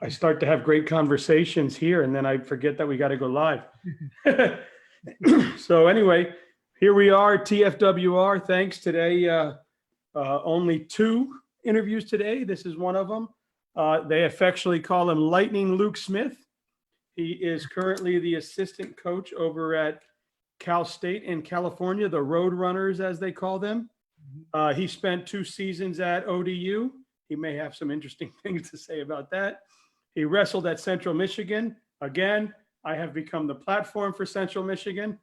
I start to have great conversations here, and then I forget that we got to go live. So anyway, here we are, TFWR. Thanks today. Only 2 interviews today. This is one of them. They affectionately call him Lightning Luke Smith. He is currently the assistant coach over at Cal State in California, the Road Runners, as they call them. He spent 2 seasons at ODU. He may have some interesting things to say about that. He wrestled at Central Michigan. Again, I have become the platform for Central Michigan.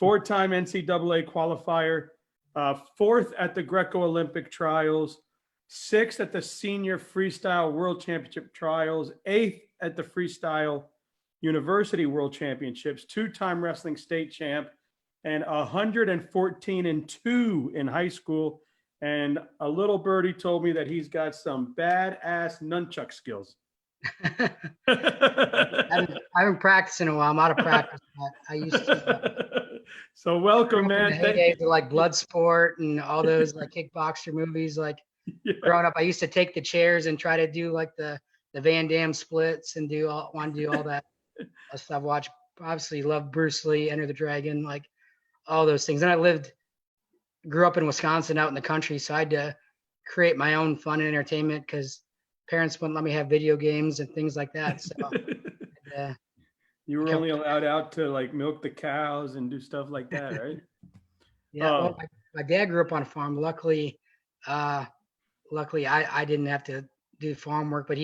4-time NCAA qualifier, 4th at the Greco-Olympic trials, 6th at the Senior Freestyle World Championship trials, 8th at the Freestyle University World Championships, 2-time wrestling state champ, and 114-2 in high school. And a little birdie told me that he's got some badass nunchuck skills. I haven't practiced in a while. I'm out of practice. But I used to. So welcome, man. Heydays of like Bloodsport and all those like kickboxer movies. Like growing up, I used to take the chairs and try to do like the Van Damme splits and want to do all that stuff. Watch, obviously, love Bruce Lee, Enter the Dragon, like all those things. And grew up in Wisconsin, out in the country, so I had to create my own fun and entertainment because parents wouldn't let me have video games and things like that. So you were only allowed out to like milk the cows and do stuff like that, right? Yeah. Well, my dad grew up on a farm. Luckily I didn't have to do farm work, but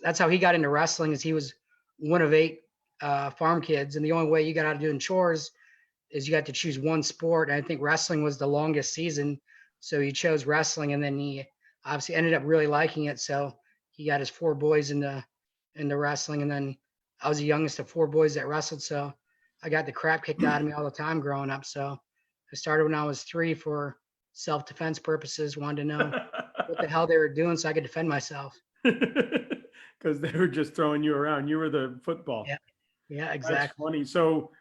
that's how he got into wrestling. Is he was one of 8 farm kids, and the only way you got out of doing chores is you got to choose one sport. And I think wrestling was the longest season, so he chose wrestling, and then he obviously ended up really liking it. So he got his 4 boys into wrestling, and then I was the youngest of 4 boys that wrestled, so I got the crap kicked out of me all the time growing up. So I started when I was 3 for self-defense purposes, wanted to know what the hell they were doing so I could defend myself. Because they were just throwing you around. You were the football. Yeah, exactly. That's funny. So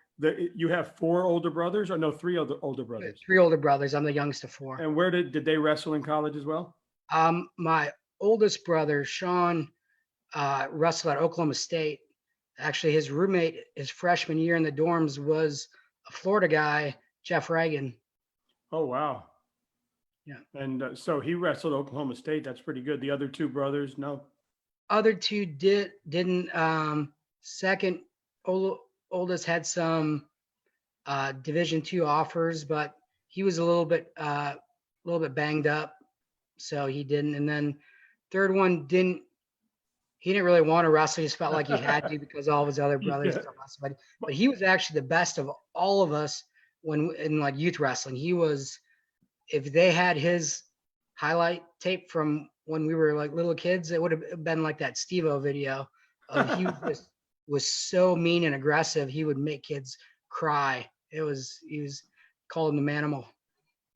you have 4 older brothers, or no, 3 older brothers? 3 older brothers. I'm the youngest of 4. And where did they wrestle in college as well? My oldest brother, Sean, wrestled at Oklahoma State. Actually, his roommate his freshman year in the dorms was a Florida guy, Jeff Reagan. Oh, wow. Yeah. And so he wrestled Oklahoma State. That's pretty good. The other 2 brothers, no? Other 2 didn't. Second oldest had some Division II offers, but he was a little bit banged up, so he didn't. And then third one didn't. He didn't really want to wrestle. He just felt like he had to because all of his other brothers wrestled. But he was actually the best of all of us when in like youth wrestling. He was, if they had his highlight tape from when we were like little kids, it would have been like that Steve-O video. He was so mean and aggressive. He would make kids cry. He was called the Manimal.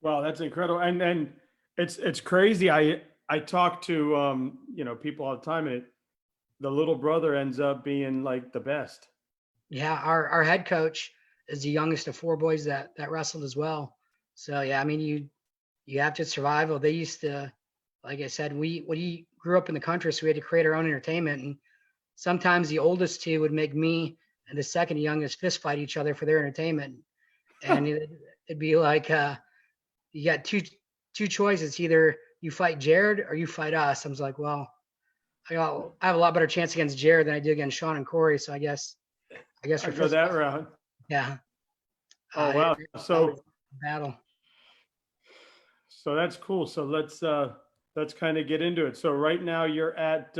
Wow, that's incredible. And it's crazy. I talk to people all the time, and the little brother ends up being like the best. Yeah, our head coach is the youngest of 4 boys that wrestled as well. So yeah, I mean you have to survive. Well, they used to, like I said, we grew up in the country, so we had to create our own entertainment. And sometimes the oldest 2 would make me and the second youngest fist fight each other for their entertainment. And it'd be like you got two choices: either you fight Jared or you fight us. I was like, well, I have a lot better chance against Jared than I do against Sean and Corey. So I guess I go that route. Yeah. Oh wow. So battle. So that's cool. So let's kind of get into it. So right now you're at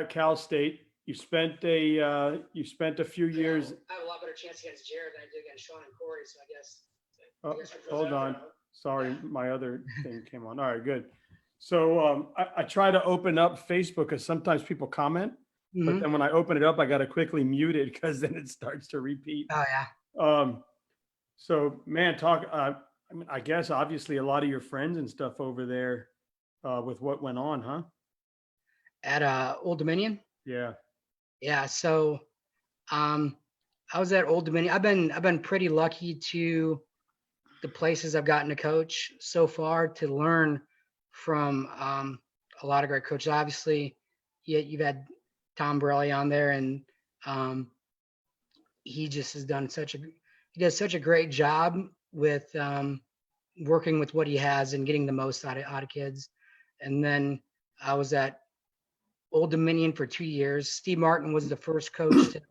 Cal State. You spent a few years. I have a lot better chance against Jared than I do against Sean and Corey. So I guess. Hold on. Sorry, my other thing came on. All right, good. So I try to open up Facebook because sometimes people comment, but then when I open it up, I got to quickly mute it because then it starts to repeat. Oh yeah. So man, I mean, I guess obviously a lot of your friends and stuff over there with what went on, huh? At Old Dominion. Yeah. Yeah. So, I was at Old Dominion. I've been pretty lucky to the places I've gotten to coach so far to learn from a lot of great coaches. Obviously, you've had Tom Borelli on there, and he just has done he does such a great job with working with what he has and getting the most out of kids. And then I was at Old Dominion for 2 years. Steve Martin was the first coach to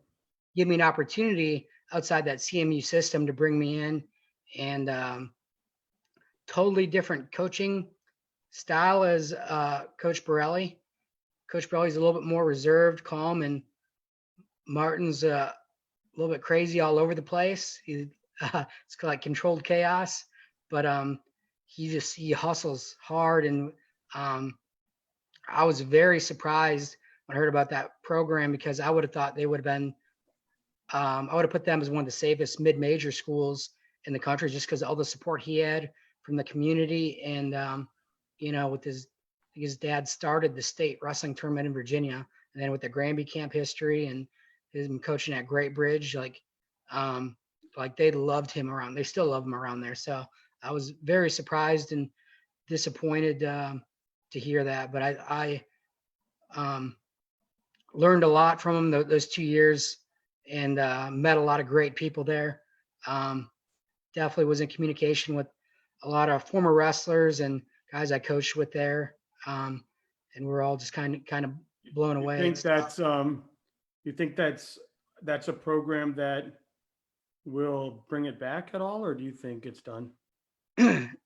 give me an opportunity outside that CMU system to bring me in, and totally different coaching style as Coach Borelli. Coach Borelli's a little bit more reserved, calm, and Martin's a little bit crazy all over the place. It's like controlled chaos, but he hustles hard, and I was very surprised when I heard about that program, because I would have thought they would have been I would have put them as one of the safest mid-major schools in the country, just because all the support he had from the community, and with his dad started the state wrestling tournament in Virginia, and then with the Granby camp history and him coaching at Great Bridge, like they loved him around. They still love him around there. So I was very surprised and disappointed to hear that, but I learned a lot from him those 2 years, and met a lot of great people there. Definitely was in communication with a lot of former wrestlers and guys I coached with there, and we're all just kind of blown away. You think that's a program that will bring it back at all, or do you think it's done?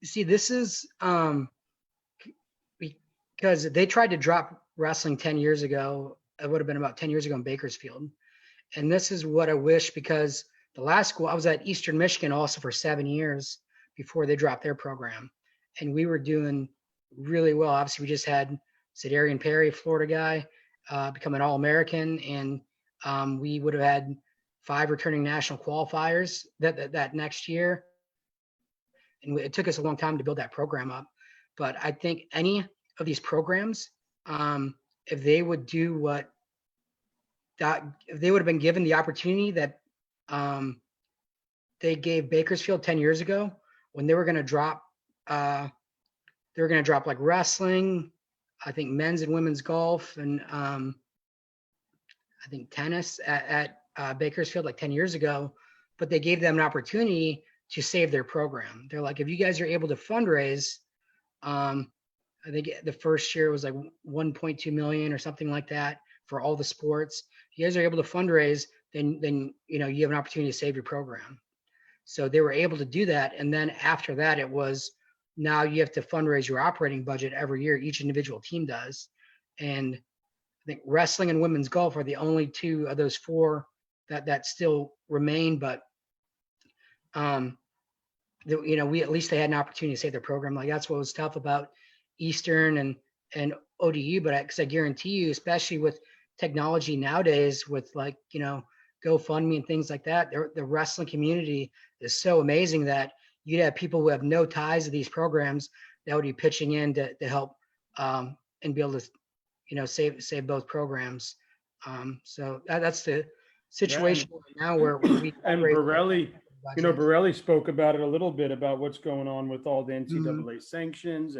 See, this is because they tried to drop wrestling 10 years ago. It would have been about 10 years ago in Bakersfield. And this is what I wish, because the last school, I was at Eastern Michigan also for 7 years before they dropped their program. And we were doing really well. Obviously, we just had Zedarian Perry, Florida guy, become an All-American. And we would have had 5 returning national qualifiers that next year. And it took us a long time to build that program up. But I think any of these programs, if they would do if they would have been given the opportunity that they gave Bakersfield 10 years ago, when they were going to drop, like wrestling, I think men's and women's golf, and I think tennis at Bakersfield like 10 years ago, but they gave them an opportunity to save their program. They're like, if you guys are able to fundraise, I think the first year was like 1.2 million or something like that for all the sports. If you guys are able to fundraise, then you have an opportunity to save your program. So they were able to do that. And then after that, it was, now you have to fundraise your operating budget every year. Each individual team does. And I think wrestling and women's golf are the only 2 of those 4 that still remain. But we, at least they had an opportunity to save their program. Like, that's what was tough about Eastern and ODU. But because I guarantee you, especially with technology nowadays, with like GoFundMe and things like that, the wrestling community is so amazing that you'd have people who have no ties to these programs that would be pitching in to help and be able to save both programs. So that's the situation now where we and Borelli spoke about it a little bit, about what's going on with all the NCAA sanctions,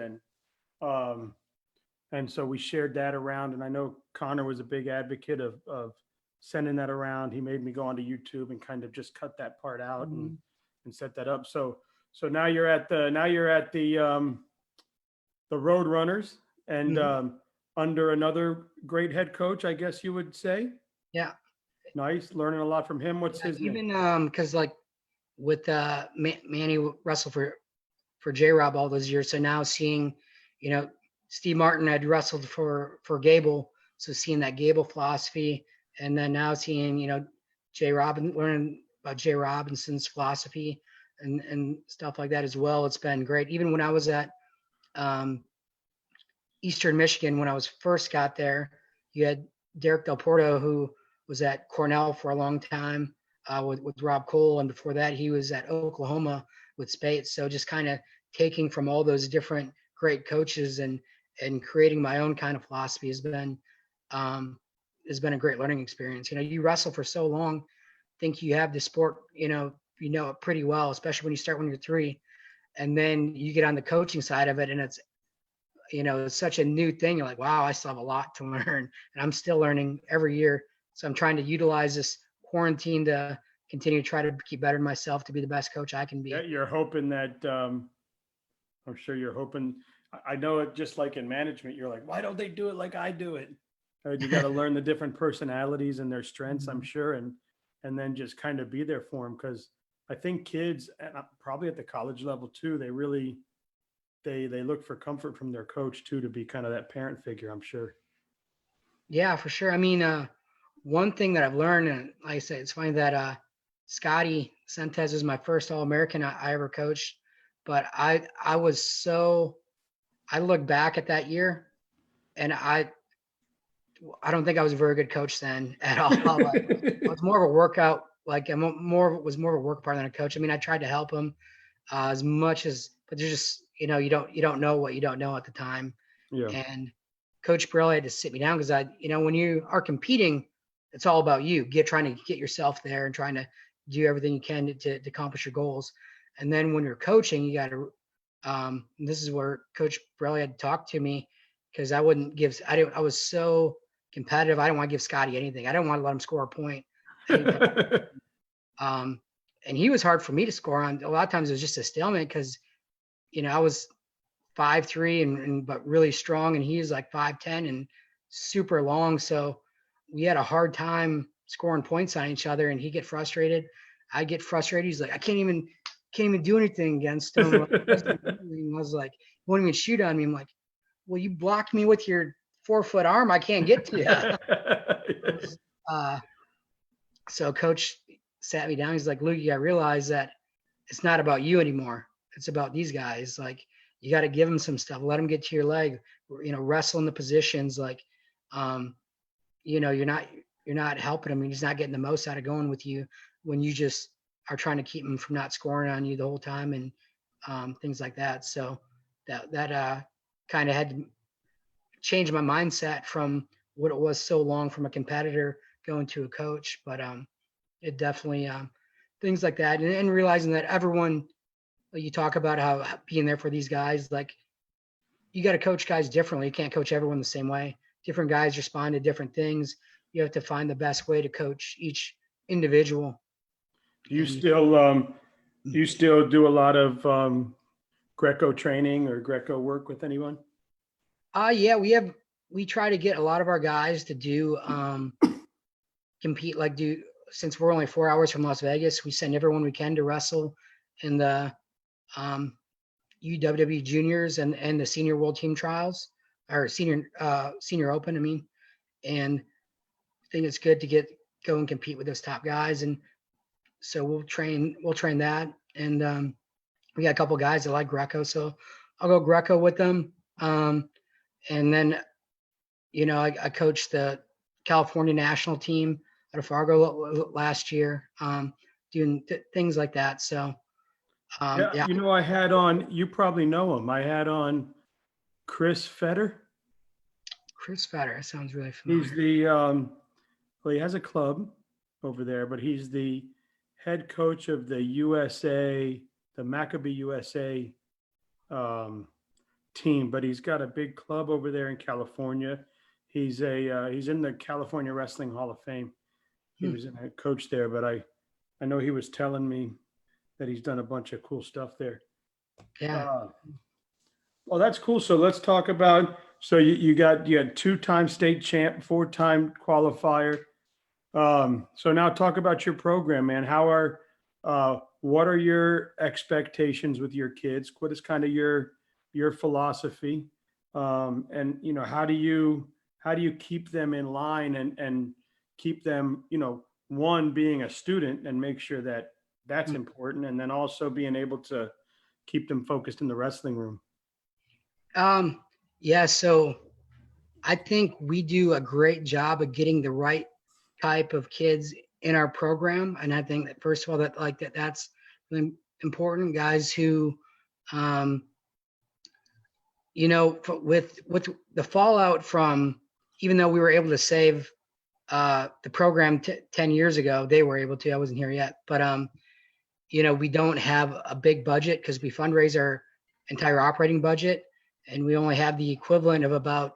and so we shared that around. And I know Connor was a big advocate of sending that around. He made me go onto YouTube and kind of just cut that part out and set that up. So now you're at the Road Runners, and under another great head coach, I guess you would say. Yeah. Nice. Learning a lot from him. What's his name? Even because like with Manny wrestled for J-Rob all those years. So now seeing, Steve Martin had wrestled for Gable. So seeing that Gable philosophy, and then now seeing, learning about Jay Robinson's philosophy and stuff like that as well. It's been great. Even when I was at Eastern Michigan, when I was first got there, you had Derek Del Porto, who was at Cornell for a long time with Rob Cole. And before that, he was at Oklahoma with Spates. So just kind of taking from all those different great coaches and creating my own kind of philosophy has been a great learning experience. You wrestle for so long, think you have the sport, it pretty well, especially when you start when you're 3, and then you get on the coaching side of it, and it's it's such a new thing. You're like, wow, I still have a lot to learn, and I'm still learning every year. So I'm trying to utilize this quarantine to continue to try to keep better myself to be the best coach I can Yeah, be. you're hoping that, I'm sure you're hoping, I know it just like in management, you're like, why don't they do it like I do it? You got to learn the different personalities and their strengths, I'm sure, and then just kind of be there for them. Because I think kids, and probably at the college level too, they really they look for comfort from their coach too, to be kind of that parent figure, I'm sure. Yeah, for sure. I mean, one thing that I've learned, and like I said, it's funny that Scotty Sentez was my first All-American I ever coached, but I was so I look back at that year, and I don't think I was a very good coach then at all. Like, I was more of a workout, like I'm was more of a work partner than a coach. I mean, I tried to help him as much as, but there's just you don't know what you don't know at the time. Yeah. And Coach Brill had to sit me down because when you are competing, it's all about you. Trying to get yourself there and trying to do everything you can to accomplish your goals. And then when you're coaching, you got to. This is where Coach Brill had talked to me because I wouldn't give. I was so competitive. I didn't want to give Scotty anything. I didn't want to let him score a point anytime. Um, and he was hard for me to score on. A lot of times it was just a stalemate because I was 5'3" and but really strong, and he is like 5'10" and super long. So we had a hard time scoring points on each other, and he'd get frustrated. I get frustrated. He's like, I can't even do anything against him. I was like, he won't even shoot on me. I'm like, well, you blocked me with your 4-foot arm. I can't get to you. So coach sat me down. He's like, Luke, you got to realize that it's not about you anymore. It's about these guys. Like, you got to give them some stuff. Let them get to your leg. Wrestle in the positions. Like, you're not helping him. He's not getting the most out of going with you when you just are trying to keep him from not scoring on you the whole time and things like that. So that kind of had to change my mindset from what it was so long from a competitor going to a coach. But it definitely things like that, and realizing that everyone, like, you talk about how being there for these guys, like, you got to coach guys differently. You can't coach everyone the same way. Different guys respond to different things. You have to find the best way to coach each individual. Do you And still do a lot of Greco training or Greco work with anyone? yeah, we try to get a lot of our guys to do compete, like, since we're only 4 hours from Las Vegas, we send everyone we can to wrestle in the UWW juniors and the senior world team trials, or senior open, I mean. And I think it's good to go and compete with those top guys. And so we'll train that. And we got a couple guys that like Greco, so I'll go Greco with them. And then, I coached the California national team out of Fargo last year, doing things like that. So yeah. I had on, you probably know him. I had on Chris Fetter. Chris Fetter, that sounds really familiar. He's the, well, he has a club over there, but he's the head coach of the USA, the Maccabee USA team, but he's got a big club over there in California. He's in the California Wrestling Hall of Fame. He was a coach there, but I know he was telling me that he's done a bunch of cool stuff there. Yeah. Well, that's cool. So let's talk about, so you had 2-time state champ, 4-time qualifier. So now talk about your program, man. What are your expectations with your kids? What is kind of your philosophy? And how do you keep them in line and keep them, one, being a student and make sure that that's important, and then also being able to keep them focused in the wrestling room? Yeah, so I think we do a great job of getting the right type of kids in our program. And I think that, first of all, that's really important. Guys who, with the fallout from, even though we were able to save the program 10 years ago, they were able to. I wasn't here yet, but we don't have a big budget because we fundraise our entire operating budget, and we only have the equivalent of about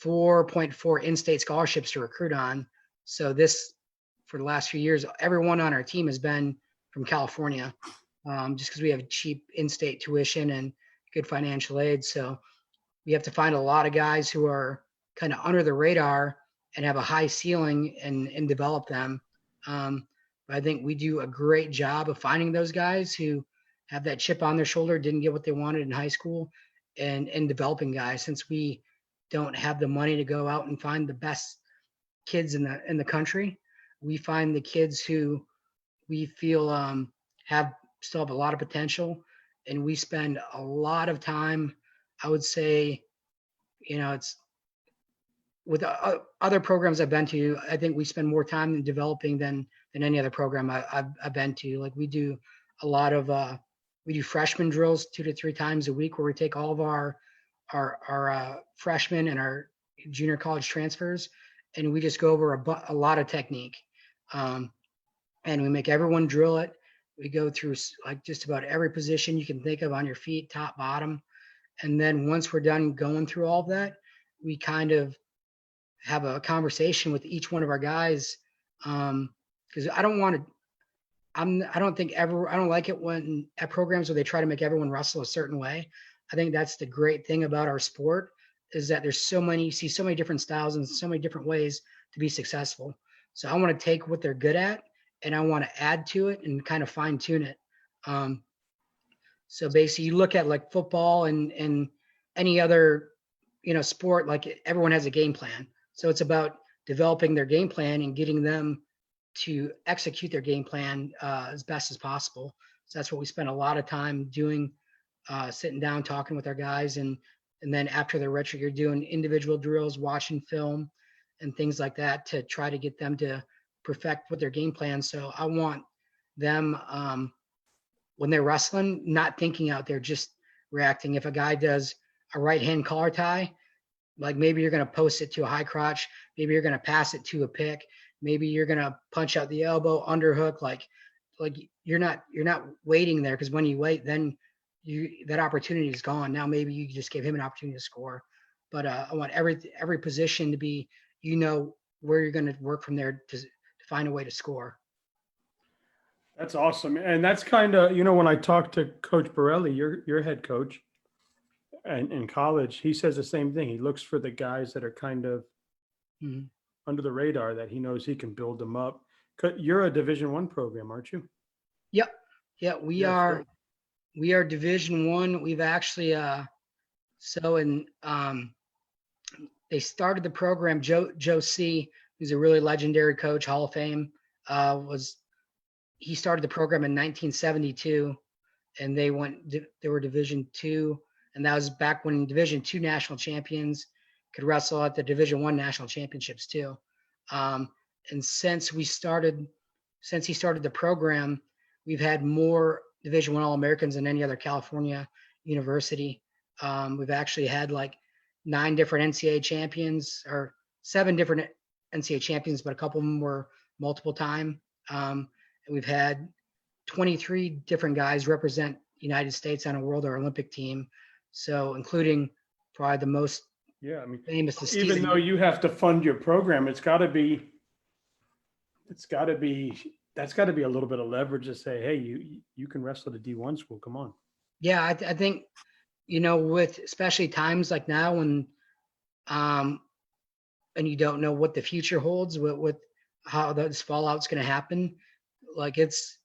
4.4 in-state scholarships to recruit on. So this, for the last few years, everyone on our team has been from California, just because we have cheap in-state tuition and good financial aid. So we have to find a lot of guys who are kind of under the radar and have a high ceiling and develop them. But I think we do a great job of finding those guys who have that chip on their shoulder, didn't get what they wanted in high school, and developing guys. Since we don't have the money to go out and find the best kids in the country, we find the kids who we feel have still have a lot of potential, and we spend a lot of time. I would say, it's with other programs I've been to. I think we spend more time in developing than any other program I've been to. Like we do a lot of we do freshman drills 2 to 3 times a week, where we take all of our freshmen and our junior college transfers, and we just go over a lot of technique, and we make everyone drill it. We go through like just about every position you can think of on your feet, top, bottom, and then once we're done going through all of that, we kind of have a conversation with each one of our guys, because I don't like it when at programs where they try to make everyone wrestle a certain way. I think that's the great thing about our sport, is that you see so many different styles and so many different ways to be successful. So I want to take what they're good at and I want to add to it and kind of fine tune it. So basically you look at like football and any other, sport, like everyone has a game plan. So it's about developing their game plan and getting them to execute their game plan as best as possible. So that's what we spend a lot of time doing, sitting down, talking with our guys. And then after the retro, you're doing individual drills, watching film and things like that to try to get them to perfect what their game plan. So I want them, when they're wrestling, not thinking out there, just reacting. If a guy does a right hand collar tie, like maybe you're going to post it to a high crotch, maybe you're going to pass it to a pick, maybe you're going to punch out the elbow, underhook, like you're not waiting there, because when you wait, then that opportunity is gone. Now maybe you just give him an opportunity to score. But I want every position to be, where you're going to work from there to find a way to score. That's awesome. And that's kind of, when I talked to Coach Borelli, your head coach, and in college, he says the same thing. He looks for the guys that are kind of under the radar, that he knows he can build them up. You're a Division I program, aren't you? Yep. Yeah, we are. We are Division I. We've actually they started the program. Joe C, who's a really legendary coach, Hall of Fame, he started the program in 1972, and they were Division II, and that was back when Division II national champions could wrestle at the Division I national championships too. And since he started the program, we've had more Division I All-Americans than any other California university. We've actually had like 9 different NCAA champions, or 7 different NCAA champions, but a couple of them were multiple time. And we've had 23 different guys represent the United States on a world or Olympic team. So including probably the most famous. Even though you have to fund your program, that's got to be a little bit of leverage to say, hey, you can wrestle at a D1 school. Come on. Yeah, I think, with especially times like now when, and you don't know what the future holds, with how this fallout's going to happen. Like it's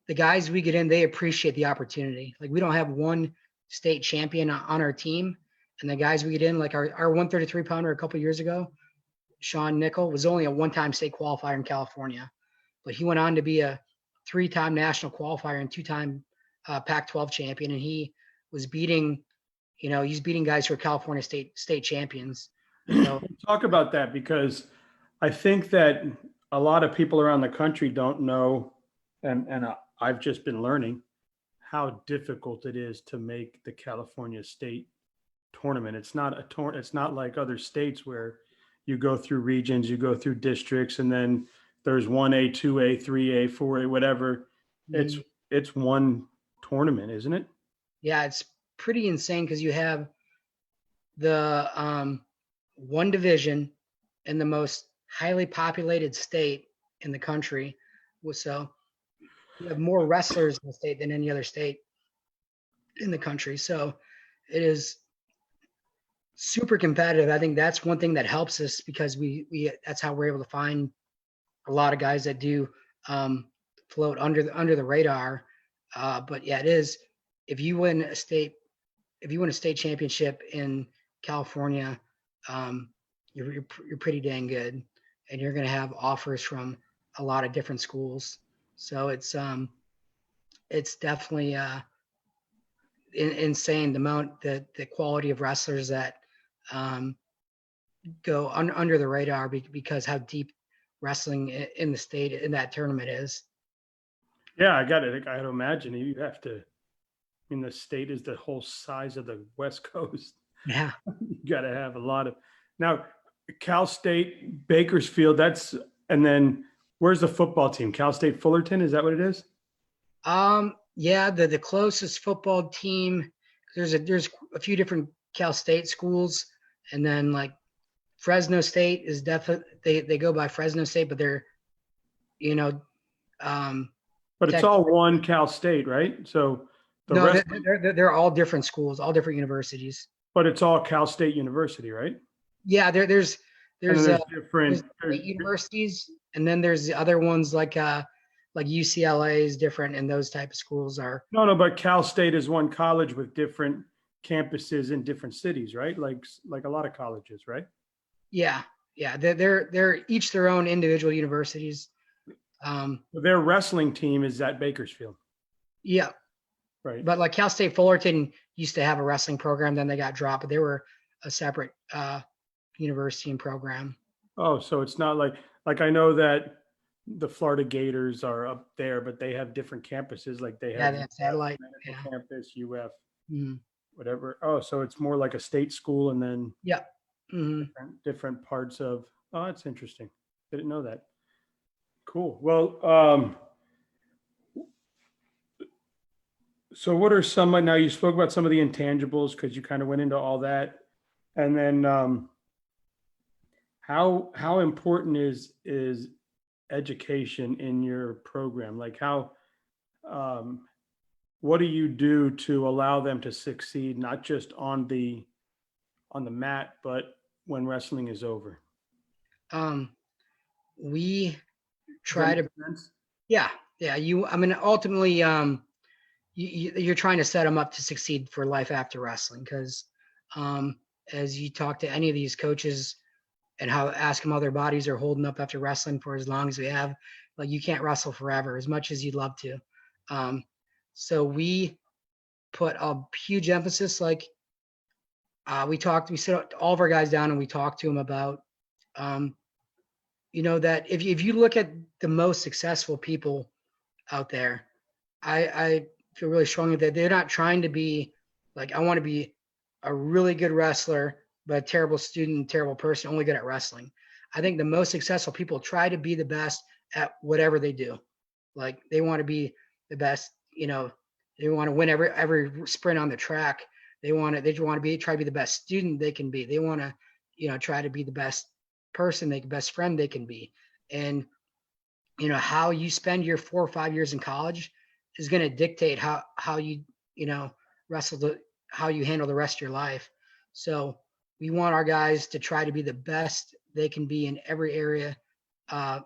the guys we get in, they appreciate the opportunity. Like we don't have one state champion on our team, and the guys we get in, like our 133 pounder a couple years ago, Sean Nickel, was only a one-time state qualifier in California, but he went on to be a 3-time national qualifier and 2-time Pac-12 champion, and he was beating guys who are California state champions. So, talk about that, because I think that a lot of people around the country don't know, and I've just been learning how difficult it is to make the California state tournament. It's not like other states where you go through regions, you go through districts, and then there's 1A, 2A, 3A, 4A, whatever. It's one tournament, isn't it? Yeah, it's pretty insane, because you have the one division in the most highly populated state in the country. So we have more wrestlers in the state than any other state in the country. So it is super competitive. I think that's one thing that helps us because we that's how we're able to find a lot of guys that do float under the radar. But yeah, it is. If you win a state championship in California, you're pretty dang good, and you're going to have offers from a lot of different schools. So it's definitely insane the quality of wrestlers that go under the radar because how deep wrestling in the state in that tournament is. Yeah, I got it. I would imagine you have to. I mean, the state is the whole size of the West Coast. Yeah. You got to have a lot of. Now, Cal State, Bakersfield. And then where's the football team? Cal State Fullerton. Is that what it is? Yeah, the closest football team. There's a few different Cal State schools, and then like Fresno State is definitely they go by Fresno State, but they're you know But it's all one Cal State, right? So the no, rest, they're all different schools, all different universities. but it's all Cal State University, right? Yeah, there's different state universities, and then there's the other ones like UCLA is different, and those type of schools are. No, but Cal State is one college with different campuses in different cities, right? Like a lot of colleges, right? Yeah, they're each their own individual universities. Their wrestling team is at Bakersfield. Yeah, right. But like Cal State Fullerton used to have a wrestling program, then they got dropped, but they were a separate university and program. Oh, so it's not like I know that the Florida Gators are up there, but they have different campuses. Like they have satellite campus, UF, mm-hmm. whatever. Oh, so it's more like a state school, and then mm-hmm. different parts of. Oh, that's interesting. Didn't know that. Cool. Well, so what are some? Now you spoke about some of the intangibles because you kind of went into all that, and then how important is education in your program? Like what do you do to allow them to succeed, not just on the mat, but when wrestling is over? We try to, yeah. Ultimately, you're trying to set them up to succeed for life after wrestling. Cause, as you talk to any of these coaches and ask them how their bodies are holding up after wrestling for as long as we have, like you can't wrestle forever as much as you'd love to. So we put a huge emphasis, like we sit all of our guys down and we talked to them about, that if you look at the most successful people out there, I feel really strongly that they're not trying to be like, I want to be a really good wrestler, but a terrible student, terrible person, only good at wrestling. I think the most successful people try to be the best at whatever they do. Like they want to be the best, they want to win every sprint on the track. They want to try to be the best student they can be. They want to, try to be the best person, the best friend they can be. And, how you spend your 4 or 5 years in college is going to dictate how you, how you handle the rest of your life. So we want our guys to try to be the best they can be in every area that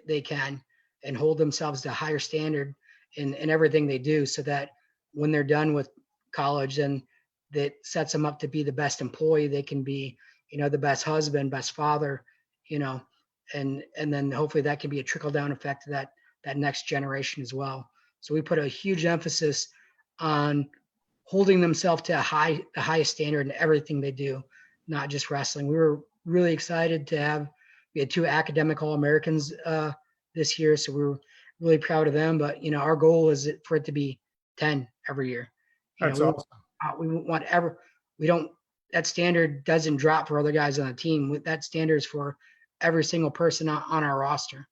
they can, and hold themselves to a higher standard in everything they do, so that when they're done with college, then that sets them up to be the best employee they can be, the best husband, best father, and then hopefully that can be a trickle down effect to that next generation as well. So we put a huge emphasis on holding themselves to the highest standard in everything they do, not just wrestling. We were really excited we had 2 academic All-Americans this year, so we were really proud of them. But our goal is for it to be 10 every year. That's awesome. That standard doesn't drop for other guys on the team. That standard is for every single person on our roster.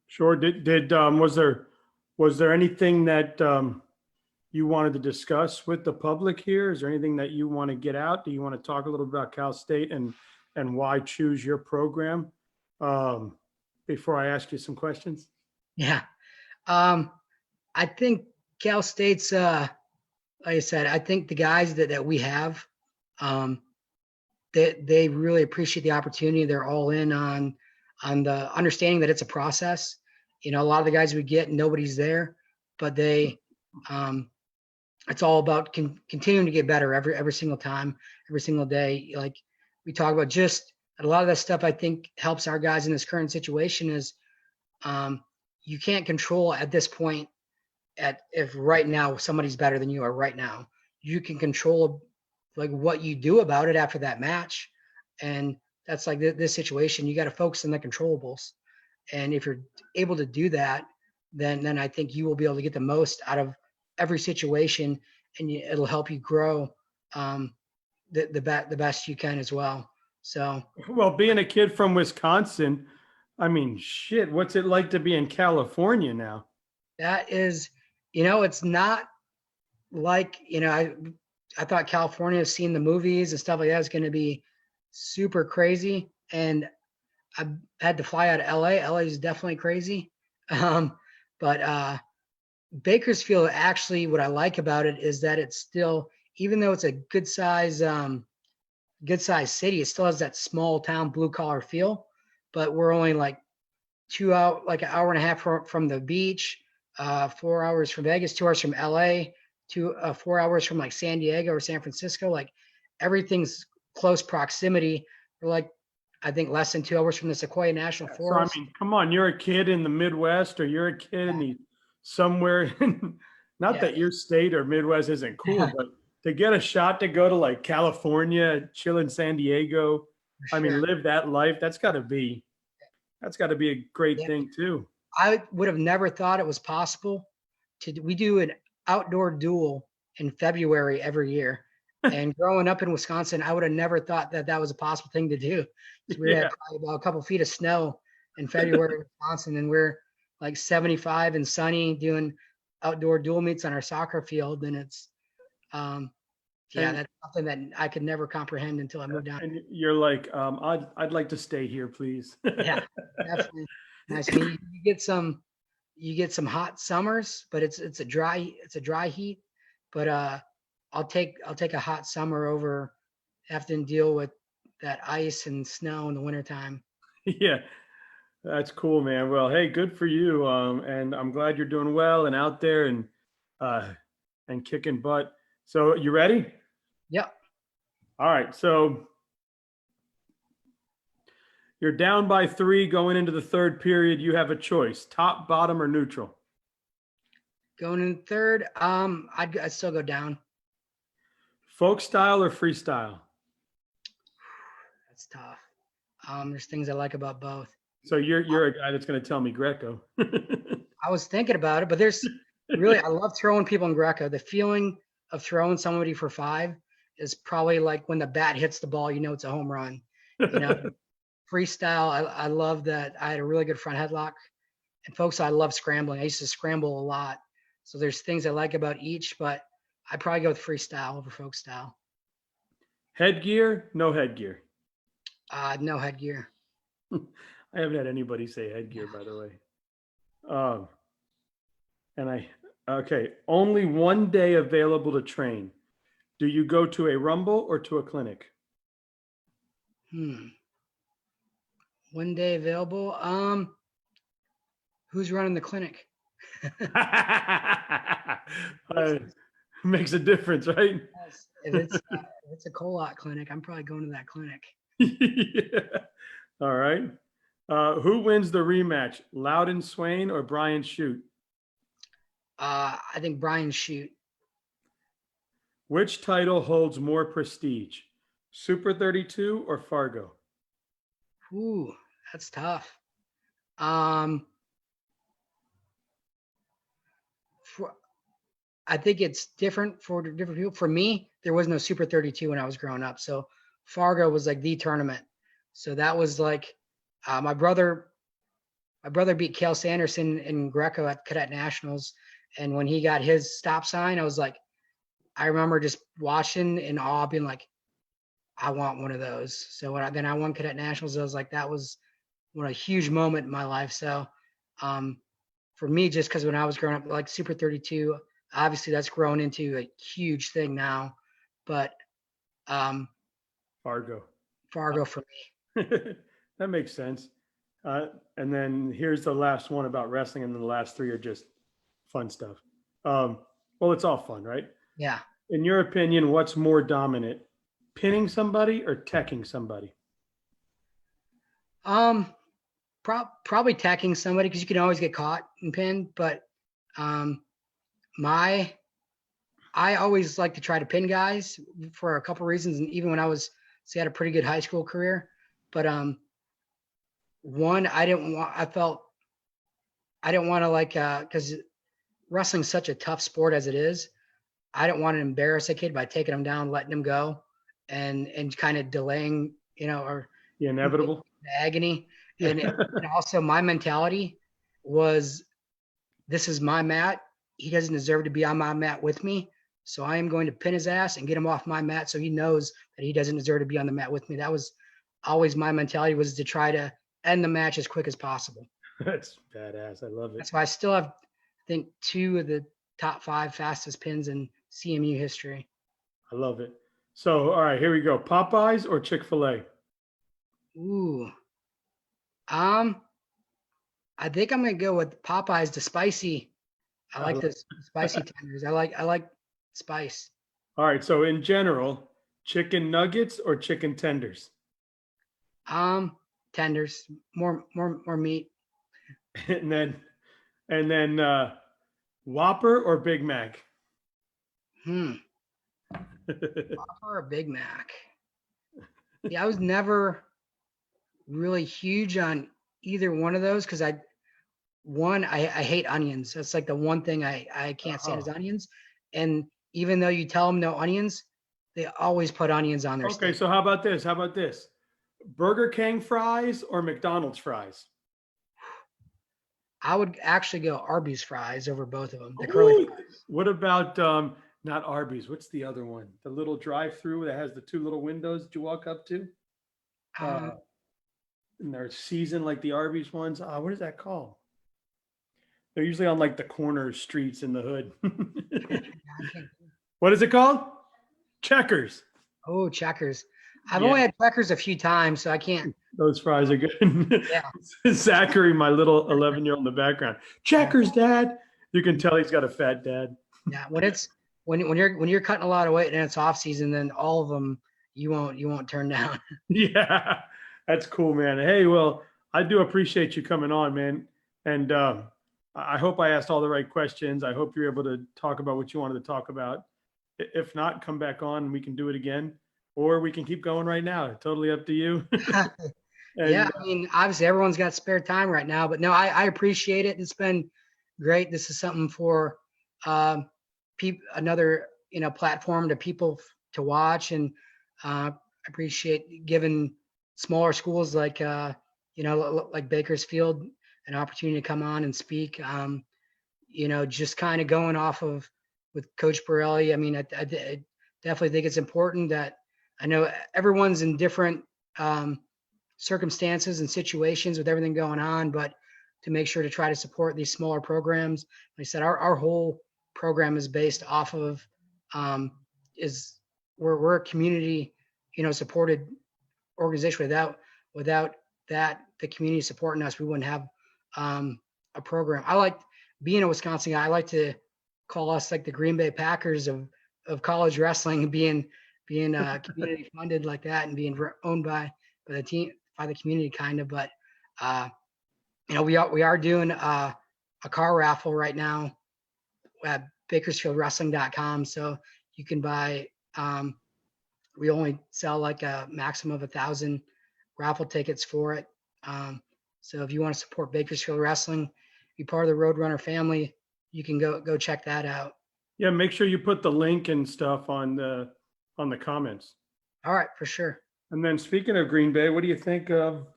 Sure. Was there anything that you wanted to discuss with the public here? Is there anything that you want to get out? Do you want to talk a little about Cal State and why choose your program? Before I ask you some questions. Yeah. Um, I think Cal State's, like I said, I think the guys that we have, um, they really appreciate the opportunity. They're all in on the understanding that it's a process. You know, a lot of the guys we get, nobody's there, but um, it's all about continuing to get better every single time, every single day. Like we talk about, just a lot of that stuff I think helps our guys in this current situation is you can't control at this point if right now somebody's better than you are right now. You can control like what you do about it after that match. And that's like this situation. You got to focus on the controllables. And if you're able to do that, then I think you will be able to get the most out of every situation, and it'll help you grow the best you can as well. So Well, being a kid from Wisconsin, I mean, shit, what's it like to be in California now? that is, it's not like, I thought California, seeing the movies and stuff like that, is going to be super crazy. And I had to fly out of LA. LA is definitely crazy. But Bakersfield, actually, what I like about it is that it's still, even though it's a good size city, it still has that small town blue collar feel. But we're only like like an hour and a half from the beach, 4 hours from Vegas, 2 hours from LA, 4 hours from like San Diego or San Francisco. Like everything's close proximity. We're like, I think less than 2 hours from the Sequoia National So, I Forest. mean, come on, you're a kid in the Midwest or you're a kid in the somewhere, not Yeah. that your state or Midwest isn't cool, but to get a shot to go to like California, chill in San Diego, For I mean, sure. live that life, that's got to be a great Yeah. thing too. I would have never thought it was possible we do an outdoor duel in February every year. And growing up in Wisconsin, I would have never thought that that was a possible thing to do. So we had Yeah. probably about a couple feet of snow in February in Wisconsin, and we're like 75 and sunny doing outdoor duel meets on our soccer field. And it's, yeah, And that's something that I could never comprehend until I moved down. and you're like, I'd like to stay here, please. Yeah, definitely nice. I mean, you get some hot summers, but it's a dry heat. But I'll take a hot summer over having to deal with that ice and snow in the wintertime. Yeah, that's cool, man. Well, hey, good for you. And I'm glad you're doing well and out there uh, and kicking butt. So you ready? Yep. All right. So you're down by 3 going into the third period. You have a choice: top, bottom, or neutral. Going in third, I'd still go down. Folk style or freestyle? That's tough. There's things I like about both. So you're a guy that's going to tell me Greco. I was thinking about it, but there's really, I love throwing people in Greco. The feeling of throwing somebody for 5 is probably like when the bat hits the ball, it's a home run. You know, freestyle, I love that. I had a really good front headlock. And folks, I love scrambling. I used to scramble a lot. So there's things I like about each, but I probably go with freestyle over folk style. Headgear, no headgear. No headgear. I haven't had anybody say headgear, by the way. Um, okay, only one day available to train. Do you go to a rumble or to a clinic? One day available. Who's running the clinic? Makes a difference, right? Yes. If it's a Colot clinic, I'm probably going to that clinic. Yeah. All right. Who wins the rematch, Loudon Swain or Brian Shute? I think Brian Shoot. Which title holds more prestige, Super 32 or Fargo? Ooh, that's tough. I think it's different for different people. For me, there was no Super 32 when I was growing up. So Fargo was like the tournament. So that was like my brother beat Cale Sanderson in Greco at Cadet Nationals. And when he got his stop sign, I was like, I remember just watching in awe, being like, I want one of those. So then I won Cadet Nationals. I was like, that was a huge moment in my life. So for me, just because when I was growing up, like Super 32, obviously that's grown into a huge thing now. But Fargo. Fargo for me. That makes sense. And then here's the last one about wrestling, and then the last three are just fun stuff. Well, it's all fun, right? Yeah. In your opinion, what's more dominant, pinning somebody or teching somebody? Probably tacking somebody because you can always get caught and pinned. But um, I always like to try to pin guys for a couple reasons. And even when I had a pretty good high school career, but one, I didn't want to like, cause wrestling's such a tough sport as it is. I didn't want to embarrass a kid by taking him down, letting him go and kind of delaying, or The inevitable. the agony. Yeah. And also my mentality was, this is my mat. He doesn't deserve to be on my mat with me. So I am going to pin his ass and get him off my mat so he knows that he doesn't deserve to be on the mat with me. That was always my mentality, was to try to end the match as quick as possible. That's badass. I love it. That's why I still have, I think, 2 of the top 5 fastest pins in CMU history. I love it. So, all right, here we go. Popeyes or Chick-fil-A? Ooh. I think I'm gonna go with Popeyes, the spicy. I like the spicy tenders. I like spice. All right. So, in general, chicken nuggets or chicken tenders? Tenders, more meat. And then Whopper or Big Mac? Whopper or Big Mac? Yeah, I was never really huge on either one of those because I hate onions. That's like the one thing I can't stand is onions. And even though you tell them no onions, they always put onions on their Okay, steak. so how about this? Burger King fries or McDonald's fries? I would actually go Arby's fries over both of them. The curly fries. What about not Arby's? What's the other one? The little drive-through that has the 2 little windows that you walk up to? And they're seasoned like the Arby's ones. What is that called? They're usually on like the corner streets in the hood. What is it called? Checkers. Oh, Checkers. I've only had Checkers a few times, so I can't. Those fries are good. Yeah. Zachary, my little 11-year-old in the background. Checkers, Dad. You can tell he's got a fat dad. Yeah, when you're cutting a lot of weight and it's off season, then all of them you won't turn down. Yeah, that's cool, man. Hey, well, I do appreciate you coming on, man. And I hope I asked all the right questions. I hope you're able to talk about what you wanted to talk about. If not, come back on and we can do it again, or we can keep going right now. Totally up to you. And, yeah, I mean, obviously everyone's got spare time right now, but no, I appreciate it. It's been great. This is something for another platform to people to watch, and appreciate giving smaller schools like like Bakersfield an opportunity to come on and speak. Just kind of going off of with Coach Borelli. I mean, I definitely think it's important that I know everyone's in different circumstances and situations with everything going on, but to make sure to try to support these smaller programs. Like I said, our whole program is based off of we're a community, supported organization. Without that, the community supporting us, we wouldn't have a program. I like being a Wisconsin guy. I like to call us like the Green Bay Packers of college wrestling, being community funded like that and being owned by the team, by the community kind of. But we are doing a car raffle right now at bakersfieldwrestling.com. So you can buy, we only sell like a maximum of 1,000 raffle tickets for it. So if you want to support Bakersfield Wrestling, be part of the Roadrunner family, you can go check that out. Yeah, make sure you put the link and stuff on the comments. All right, for sure. And then speaking of Green Bay, what do you think of?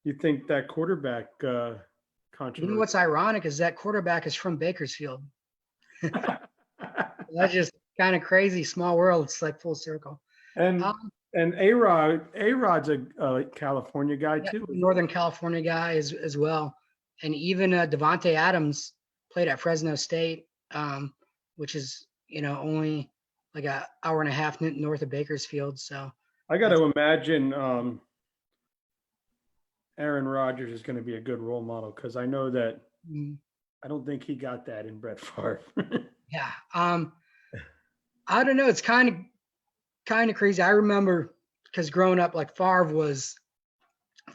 You think that quarterback controversy? You know what's ironic is that quarterback is from Bakersfield. That's just kind of crazy. Small world. It's like full circle. And Um, and A Rod's a California guy yeah, too. Northern California guy as well, and even Devonte Adams played at Fresno State, which is only like a hour and a half north of Bakersfield. So I got that's to imagine Aaron Rodgers is going to be a good role model because I know that mm, I don't think he got that in Brett Favre. yeah. I don't know. It's kind of crazy. I remember because growing up, like Favre was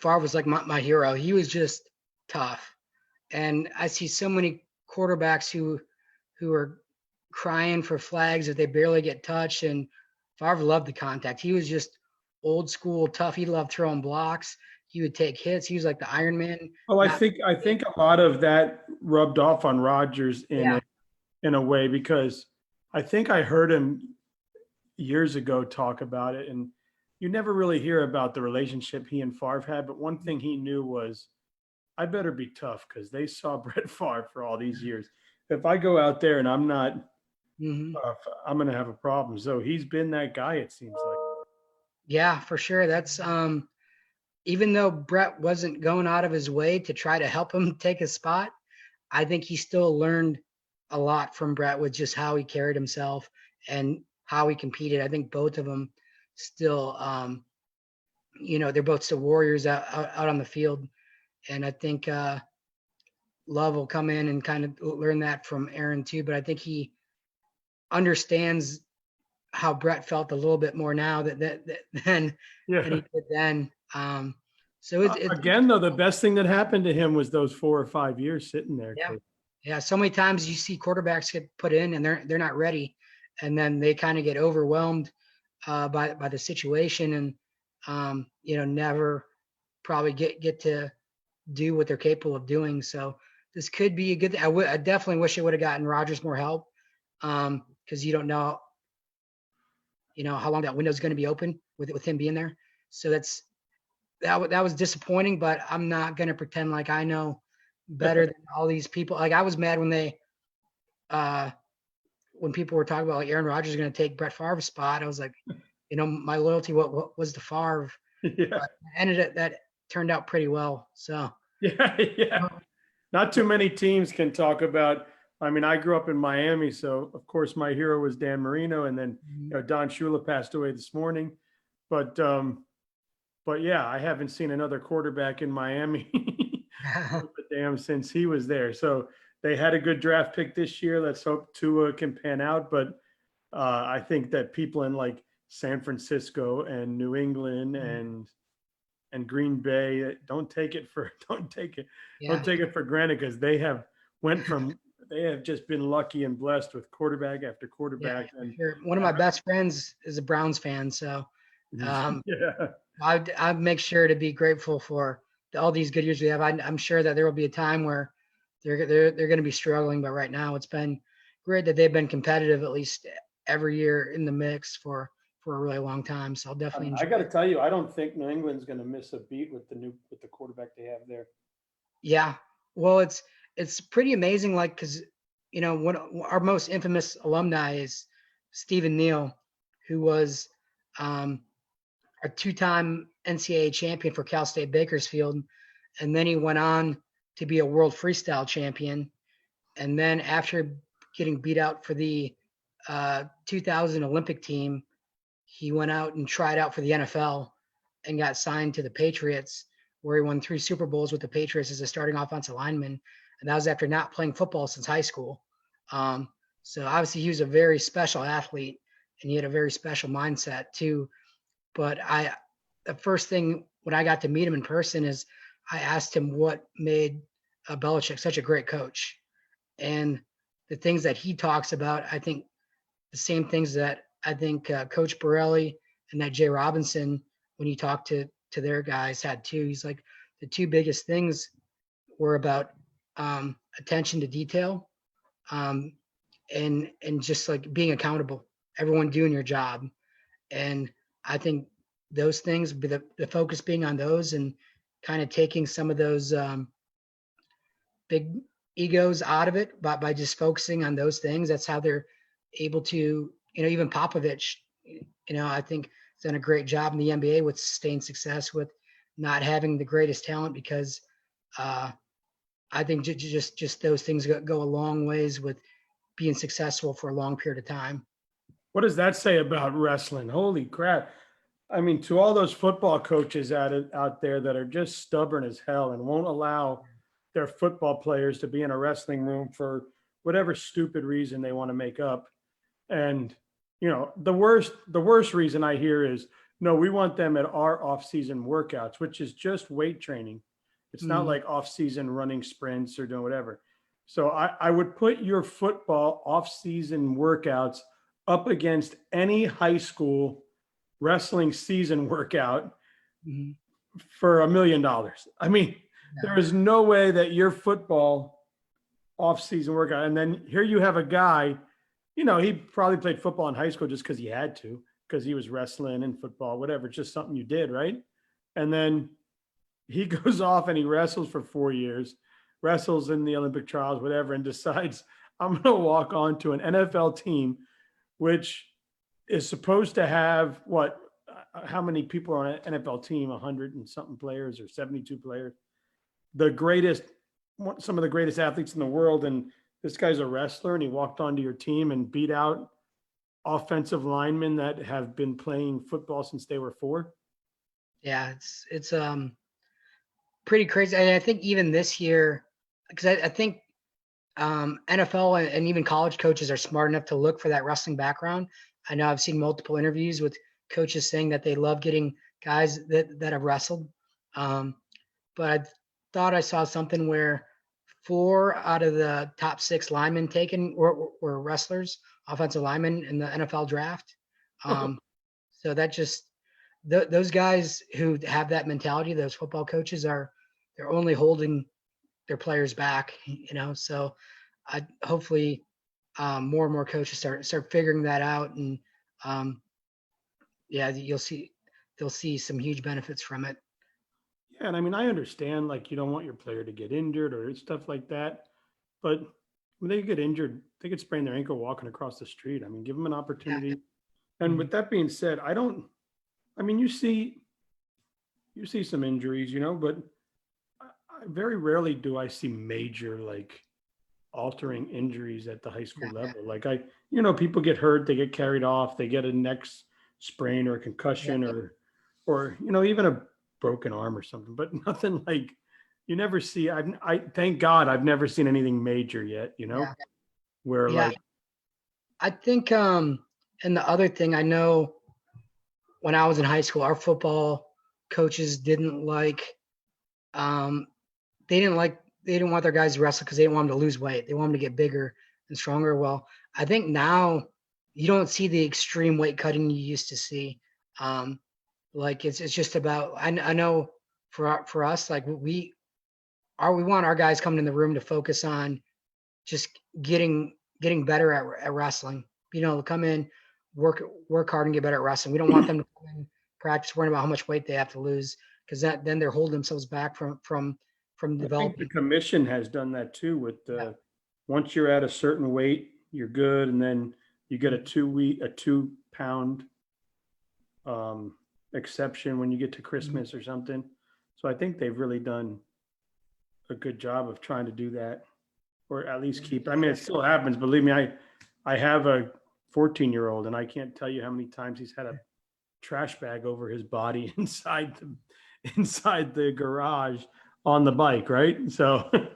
like my hero. He was just tough, and I see so many quarterbacks who are crying for flags that they barely get touched. And Favre loved the contact. He was just old school tough. He loved throwing blocks. He would take hits. He was like the Iron Man. Well, I Not think I think a lot of that rubbed off on Rodgers yeah. in a way because I think I heard him years ago talk about it, and you never really hear about the relationship he and Favre had. But one thing he knew was I better be tough because they saw Brett Favre for all these years. If I go out there and I'm not hmm tough, I'm going to have a problem. So he's been that guy. It seems like. Yeah, for sure. That's even though Brett wasn't going out of his way to try to help him take a spot, I think he still learned a lot from Brett with just how he carried himself and how he competed. I think both of them still, they're both still warriors out on the field. And I think Love will come in and kind of learn that from Aaron too. But I think he understands how Brett felt a little bit more now than Yeah. he did then. So it's Again, though, the best thing that happened to him was those 4 or 5 years sitting there. yeah. Yeah, so many times you see quarterbacks get put in and they're not ready, and then they kind of get overwhelmed by the situation, and never probably get to do what they're capable of doing. So this could be a good. I definitely wish I would have gotten Rodgers more help, because you don't know how long that window is going to be open with him being there. So that was disappointing, but I'm not going to pretend like I know better than all these people. Like I was mad uh when people were talking about like Aaron Rodgers is going to take Brett Favre's spot. I was like, my loyalty what was to Favre, Yeah. but ended it that turned out pretty well. So Yeah. Yeah. Not too many teams can talk about. I mean, I grew up in Miami, so of course my hero was Dan Marino, and then Don Shula passed away this morning. But yeah, I haven't seen another quarterback in Miami damn since he was there. So they had a good draft pick this year. Let's hope Tua can pan out. But I think that people in like San Francisco and New England and Green Bay don't take it for yeah, granted because they have just been lucky and blessed with quarterback after yeah, quarterback for and sure. One of my best friends is a Browns fan, so um, yeah. I make sure to be grateful for all these good years we have. I'm sure that there will be a time where they're going to be struggling, but right now it's been great that they've been competitive at least every year in the mix for a really long time. So I'll definitely I enjoy got to it. tell you, I don't think New England's going to miss a beat with the quarterback they have there. Yeah, well, it's pretty amazing. Like because one our most infamous alumni is Stephen Neal, who was um, a two-time NCAA champion for Cal State Bakersfield, and then he went on to be a world freestyle champion. And then after getting beat out for the 2000 Olympic team, he went out and tried out for the NFL and got signed to the Patriots, where he won 3 Super Bowls with the Patriots as a starting offensive lineman. And that was after not playing football since high school. Um, so obviously he was a very special athlete and he had a very special mindset too. But the first thing when I got to meet him in person is I asked him what made Belichick such a great coach. And the things that he talks about, I think the same things that I think Coach Borelli and that Jay Robinson, when you talk to their guys, had too. He's like the two biggest things were about attention to detail, um, and just like being accountable, everyone doing your job. And I think those things, the focus being on those and kind of taking some of those big egos out of it by just focusing on those things. That's how they're able to, even Popovich, I think has done a great job in the NBA with sustained success with not having the greatest talent because I think just those things go a long ways with being successful for a long period of time. What does that say about wrestling? Holy crap. I mean, to all those football coaches out there that are just stubborn as hell and won't allow their football players to be in a wrestling room for whatever stupid reason they want to make up. And the worst reason I hear is no, we want them at our off-season workouts, which is just weight training. It's not Mhm. like off-season running sprints or doing whatever. So I would put your football off-season workouts up against any high school wrestling season workout Mhm. for $1 million. I mean, there Yeah. is no way that your football off-season workout, and then here you have a guy, he probably played football in high school just because he had to, because he was wrestling and football, whatever, it's just something you did, right? And then he goes off and he wrestles for 4 years, wrestles in the Olympic trials, whatever, and decides I'm going to walk on to an NFL team, which is supposed to have what? How many people are on an NFL team? 100 and something players or 72 players. The greatest, some of the greatest athletes in the world. And this guy's a wrestler and he walked onto your team and beat out offensive linemen that have been playing football since they were 4. Yeah, it's pretty crazy. And I think even this year, because I think NFL and even college coaches are smart enough to look for that wrestling background. I know I've seen multiple interviews with coaches saying that they love getting guys that have wrestled. Um, but I thought I saw something where 4 out of the top 6 linemen taken were wrestlers, offensive linemen in the NFL draft. Um, so that just those guys who have that mentality, those football coaches they're only holding their players back, So I hopefully more and more coaches start figuring that out, and um, yeah, they'll see some huge benefits from it. Yeah, and I mean, I understand like you don't want your player to get injured or stuff like that, but when they get injured, they could sprain their ankle walking across the street. I mean, give them an Yeah. opportunity. And Mhm. with that being said, I don't. I mean, you see some injuries, but very rarely do I see major like altering injuries at the high school Yeah. level. Like people get hurt, they get carried off, they get a neck sprain or a Yeah. concussion or even a broken arm or something, but nothing like you never see. I thank God I've never seen anything major yet, Yeah. where Yeah. like, I think and the other thing I know when I was in high school, our football coaches didn't like um they didn't want their guys to wrestle because they didn't want them to lose weight. They want them to get bigger and stronger. Well, I think now you don't see the extreme weight cutting you used to see. Um, like it's just about I know for us like we want our guys coming in the room to focus on just getting better at wrestling. Come in, work hard and get better at wrestling. We don't want them to come in, practice worrying about how much weight they have to lose because then they're holding themselves back from I think the developing. commission has done that too with Yeah. the once you're at a certain weight, you're good, and then you get a Mhm. 2 pound um, exception when you get to Mhm. Christmas or something. So I think they've really done a good job of trying to do that, or at least keep. I mean, it still happens. Believe me, I have a 14-year-old, and I can't tell you how many times he's had a trash bag over his body inside the garage on the bike, right? So Yeah,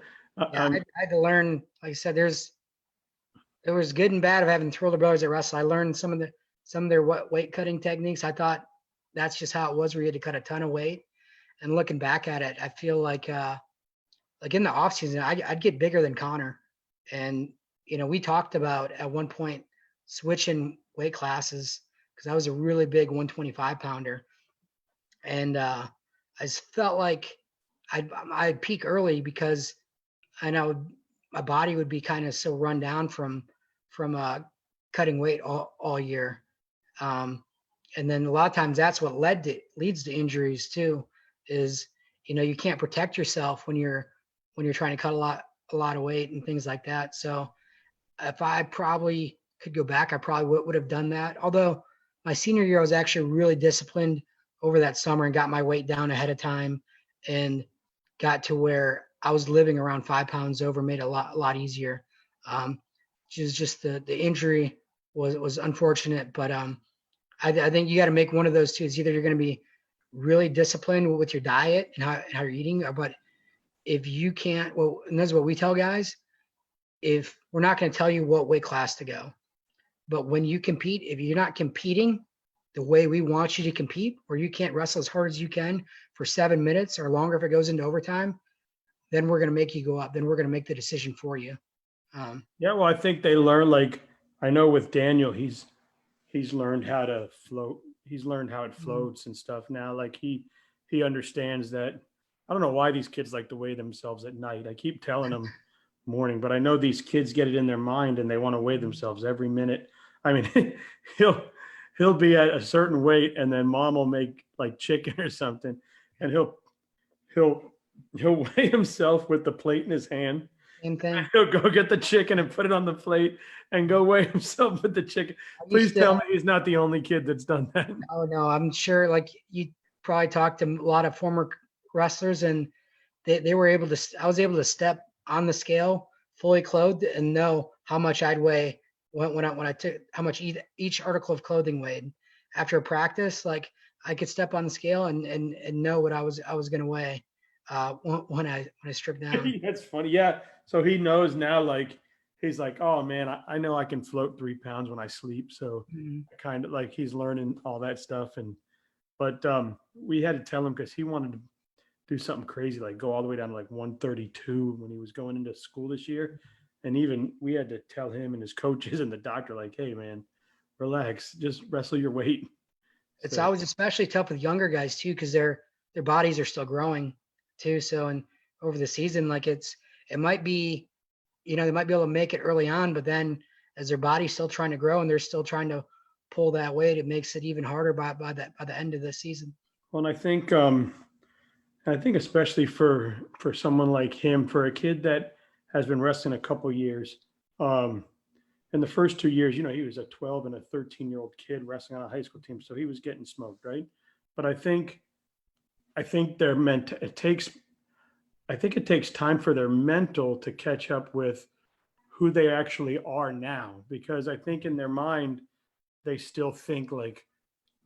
I I'm had to learn. Like I said, there was good and bad of having 3 older brothers that wrestle. I learned some of their weight cutting techniques. I thought that's just how it was, where you had to cut a ton of weight. And looking back at it, I feel like in the off season, I'd get bigger than Connor. And we talked about at one point switching weight classes because I was a really big 125 pounder, and I just felt like I'd peak early because I know my body would be kind of so run down from cutting weight all year. Um, and then a lot of times that's what leads to injuries too, is you can't protect yourself when you're trying to cut a lot of weight and things like that. So if I probably could go back, I probably would have done that. Although my senior year, I was actually really disciplined over that summer and got my weight down ahead of time and got to where I was living around 5 pounds over, made it a lot easier. Just the injury was unfortunate, but I think you got to make one of those two. It's either you're going to be really disciplined with your diet and how you're eating, but if you can't, well, and that's what we tell guys, if we're not going to tell you what weight class to go, but when you compete, if you're not competing the way we want you to compete, or you can't wrestle as hard as you can for 7 minutes or longer if it goes into overtime, then we're going to make you go up. Then we're going to make the decision for you. Yeah, well, I think they learn, like, I know with Daniel, he's learned how to float. He's learned how it floats and stuff now. Like he understands that. I don't know why these kids like to weigh themselves at night. I keep telling them morning, but I know these kids get it in their mind and they want to weigh themselves every minute. I mean, he'll be at a certain weight and then mom will make like chicken or something, and he'll weigh himself with the plate in his hand. Same thing. He'll go get the chicken and put it on the plate and go weigh himself with the chicken. Please tell me he's not the only kid that's done that. Oh no, I'm sure. Like you probably talked to a lot of former wrestlers, and they were able to. I was able to step on the scale fully clothed and know how much I'd weigh when I took how much each article of clothing weighed after a practice. Like I could step on the scale and know what I was going to weigh when I stripped down. That's funny. Yeah. So he knows now. Like he's like, oh man, I know I can float 3 pounds when I sleep. So kind of like he's learning all that stuff. But we had to tell him because he wanted to do something crazy, like go all the way down to like 132 when he was going into school this year. And even we had to tell him and his coaches and the doctor, like, hey man, relax, just wrestle your weight. It's always especially tough with younger guys too, because their bodies are still growing too. So and over the season, like it might be, they might be able to make it early on, but then as their body's still trying to grow and they're still trying to pull that weight, it makes it even harder by the end of the season. Well, and I think especially for someone like him, for a kid that has been wrestling a couple years, in the first 2 years, he was a 12 and a 13-year-old kid wrestling on a high school team, so he was getting smoked, right? But I think it takes time for their mental to catch up with who they actually are now, because I think in their mind they still think like,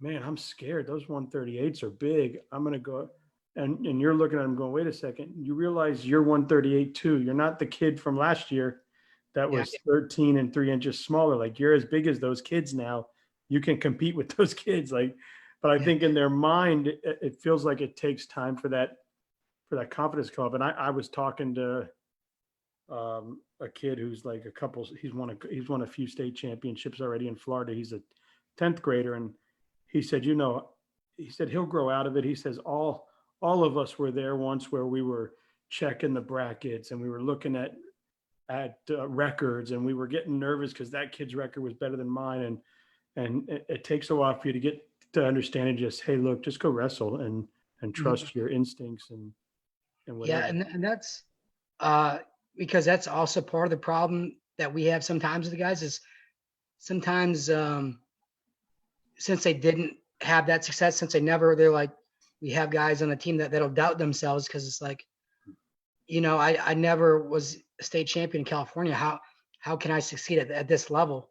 man, I'm scared. Those 138s are big. I'm gonna go. And you're looking at them going, wait a second, you realize you're 138 too. You're not the kid from last year that was 13 and 3 inches smaller. Like you're as big as those kids now. You can compete with those kids. Like, but I think in their mind, it feels like it takes time for that confidence to come up. And I was talking to a kid who's like he's won a few state championships already in Florida. He's a 10th grader. And he said, he'll grow out of it. He says, all of us were there once where we were checking the brackets and we were looking at records and we were getting nervous because that kid's record was better than mine. And it takes a while for you to get to understand and just, hey, look, just go wrestle and trust your instincts and whatever. Yeah. And that's because that's also part of the problem that we have sometimes with the guys is sometimes since they didn't have that success, they're like, we have guys on the team that'll doubt themselves because it's like, I never was a state champion in California. How can I succeed at this level?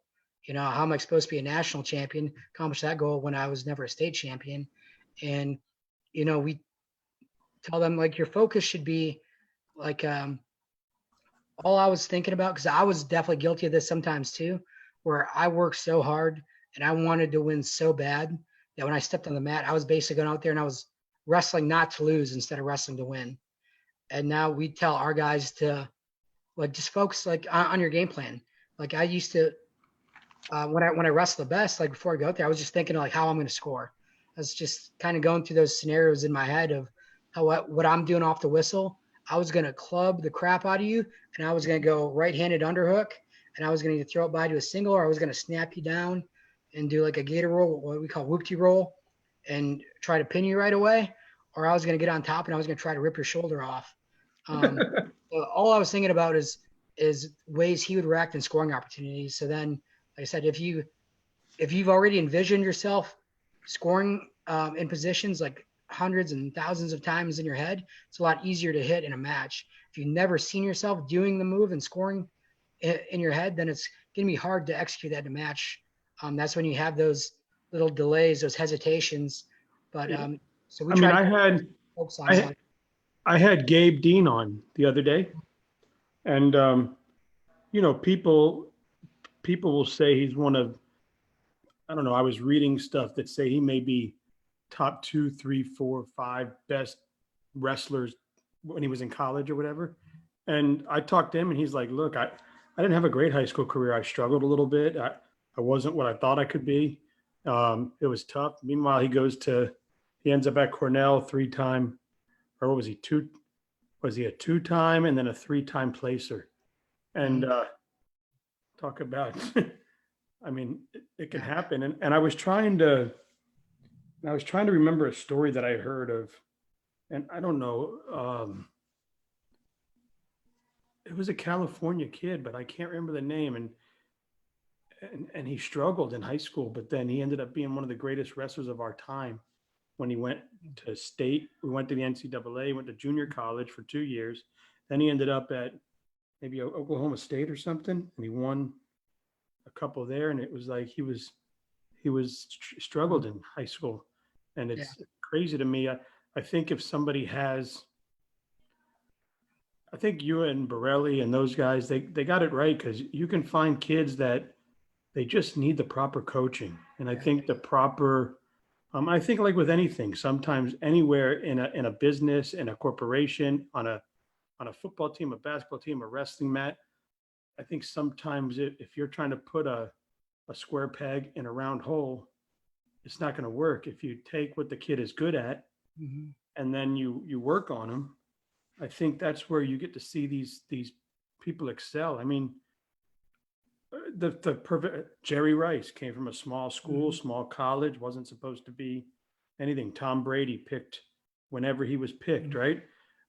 How am I supposed to be a national champion, accomplish that goal when I was never a state champion? And, we tell them like your focus should be like, all I was thinking about, because I was definitely guilty of this sometimes too, where I worked so hard and I wanted to win so bad that when I stepped on the mat, I was basically going out there and I was wrestling not to lose instead of wrestling to win. And now we tell our guys to like just focus like on your game plan. Like I used to when I wrestled the best, like before I go out there, I was just thinking like how I'm going to score. I was just kind of going through those scenarios in my head of what I'm doing off the whistle. I was going to club the crap out of you, and I was going to go right-handed underhook, and I was going to throw it by to a single, or I was going to snap you down and do like a gator roll, what we call whoopty roll, and try to pin you right away, or I was going to get on top and I was going to try to rip your shoulder off. So all I was thinking about is ways he would react in scoring opportunities. So then, like I said, if you've already envisioned yourself scoring in positions like hundreds and thousands of times in your head, it's a lot easier to hit in a match. If you've never seen yourself doing the move and scoring in your head, then it's going to be hard to execute that in a match. That's when you have those little delays, those hesitations. But so we I mean, tried to focus on I that. I had Gabe Dean on the other day, and people will say he's one of, I don't know. I was reading stuff that say he may be top two, three, four, five best wrestlers when he was in college or whatever. And I talked to him, and he's like, "Look, I didn't have a great high school career. I struggled a little bit. I wasn't what I thought I could be. It was tough." Meanwhile, he ends up at Cornell 3-time, or what was he, two? Was he a 2-time and then a 3-time placer? And talk about, I mean, it can happen. And I was trying to remember a story that I heard of, and I don't know. It was a California kid, but I can't remember the name. And he struggled in high school, but then he ended up being one of the greatest wrestlers of our time when he went to state. We went to the NCAA, went to junior college for 2 years. Then he ended up at maybe Oklahoma State or something, and he won a couple there. And it was like struggled in high school, and it's crazy to me. I think if somebody has, I think you and Borelli and those guys, they got it right, because you can find kids that they just need the proper coaching. And I think the proper, I think like with anything, sometimes anywhere in a business, in a corporation, on a football team, a basketball team, a wrestling mat, I think sometimes if you're trying to put a square peg in a round hole, it's not going to work. If you take what the kid is good at and then you work on them, I think that's where you get to see these people excel. I mean, the perfect Jerry Rice came from a small school, small college, wasn't supposed to be anything. Tom Brady picked whenever he was picked, right?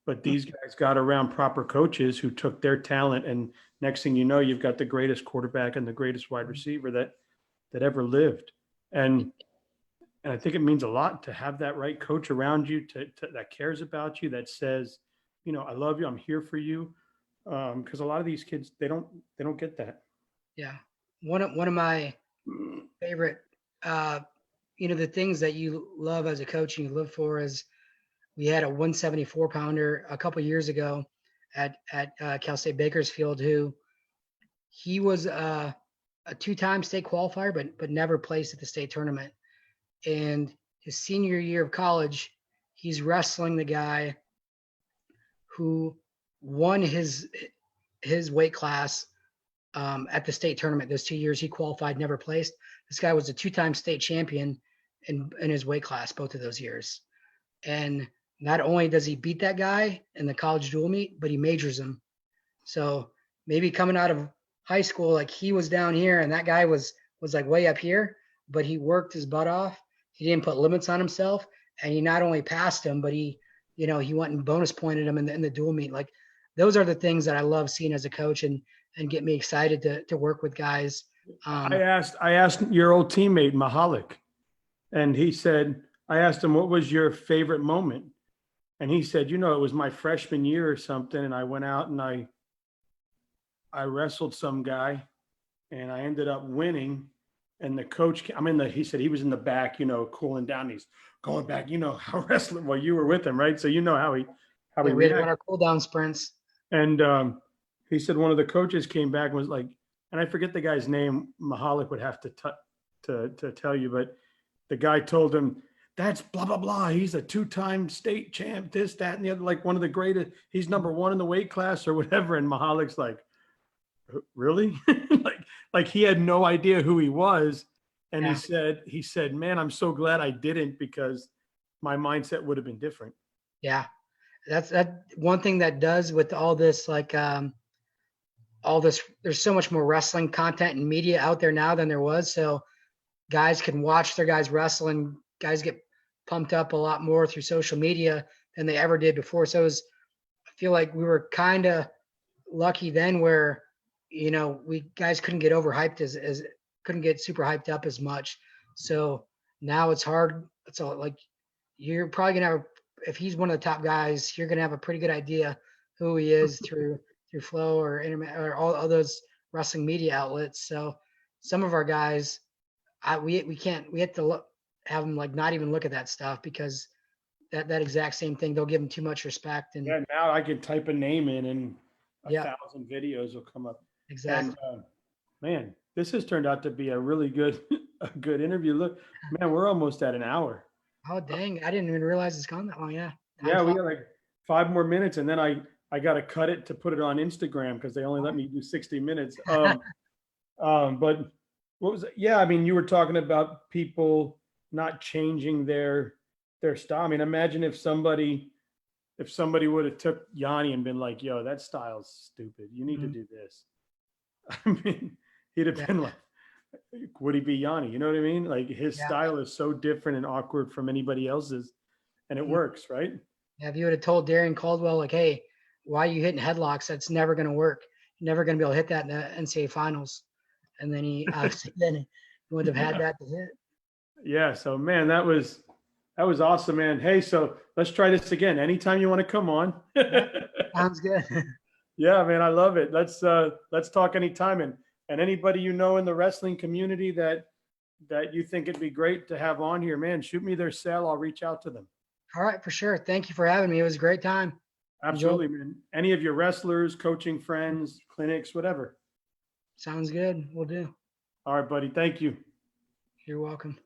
But these guys got around proper coaches who took their talent, and next thing you know, you've got the greatest quarterback and the greatest wide receiver that ever lived. And I think it means a lot to have that right coach around you that cares about you, that says, I love you, I'm here for you. Because a lot of these kids, they don't get that. Yeah. One of my favorite, the things that you love as a coach and you live for is, we had a 174 pounder a couple years ago at Cal State Bakersfield, who he was a 2-time state qualifier, but never placed at the state tournament. And his senior year of college, he's wrestling the guy who won his weight class at the state tournament. Those 2 years he qualified, never placed. This guy was a 2-time state champion in his weight class both of those years. And not only does he beat that guy in the college dual meet, but he majors him. So maybe coming out of high school, like he was down here and that guy was like way up here, but he worked his butt off. He didn't put limits on himself, and he not only passed him, but he went and bonus pointed him in the dual meet. Like, those are the things that I love seeing as a coach and get me excited to work with guys. I asked your old teammate Mahalik, and he said, I asked him, what was your favorite moment? And he said, it was my freshman year or something, and I went out and I wrestled some guy, and I ended up winning. And the coach, he said he was in the back, cooling down. He's going back, how wrestling. Well, you were with him, right? So how he we had our cool down sprints. And he said one of the coaches came back and was like, and I forget the guy's name. Mahalik would have to tell you, but the guy told him, that's blah, blah, blah. He's a 2-time state champ, this, that, and the other, like one of the greatest. He's number one in the weight class or whatever. And Mahalik's like, really? like he had no idea who he was. And he said, man, I'm so glad I didn't, because my mindset would have been different. Yeah. That's one thing that does with all this, like, all this, there's so much more wrestling content and media out there now than there was. So guys can watch their guys wrestle, and guys get pumped up a lot more through social media than they ever did before. So it was feel like we were kind of lucky then where, we guys couldn't get overhyped as couldn't get super hyped up as much. So now it's hard. It's all like you're probably gonna have, if he's one of the top guys, you're gonna have a pretty good idea who he is through Flow or internet or all those wrestling media outlets. So some of our guys, we can't, we have to have them like not even look at that stuff because that exact same thing, they'll give them too much respect. And Yeah, now I can type a name in and yeah, 1,000 videos will come up. exactly. And man, this has turned out to be a really good a good interview. Look, man, we're almost at an hour. Oh dang, I didn't even realize it's gone that long. Yeah. Yeah, we got like 5 more minutes, and then I got to cut it to put it on Instagram because they only let me do 60 minutes. But what was it? Yeah, I mean, you were talking about people not changing their style. I mean, imagine if somebody would have took Yanni and been like, "Yo, that style's stupid. You need to do this." I mean, he'd have been like, would he be Yanni? You know what I mean? Like his Yeah. style is so different and awkward from anybody else's, and it works, right? Yeah, if you would have told Darren Caldwell, like, hey, why are you hitting headlocks? That's never going to work. You're never going to be able to hit that in the NCAA finals. And then he obviously then he would have had that to hit. Yeah. So man, that was awesome, man. Hey, so let's try this again. Anytime you want to come on. Sounds good. Yeah, man, I love it. Let's talk anytime. And anybody you know in the wrestling community that you think it'd be great to have on here, man, shoot me their cell. I'll reach out to them. All right, for sure. Thank you for having me. It was a great time. Absolutely, man. Any of your wrestlers, coaching friends, clinics, whatever. Sounds good. We'll do. All right, buddy. Thank you. You're welcome.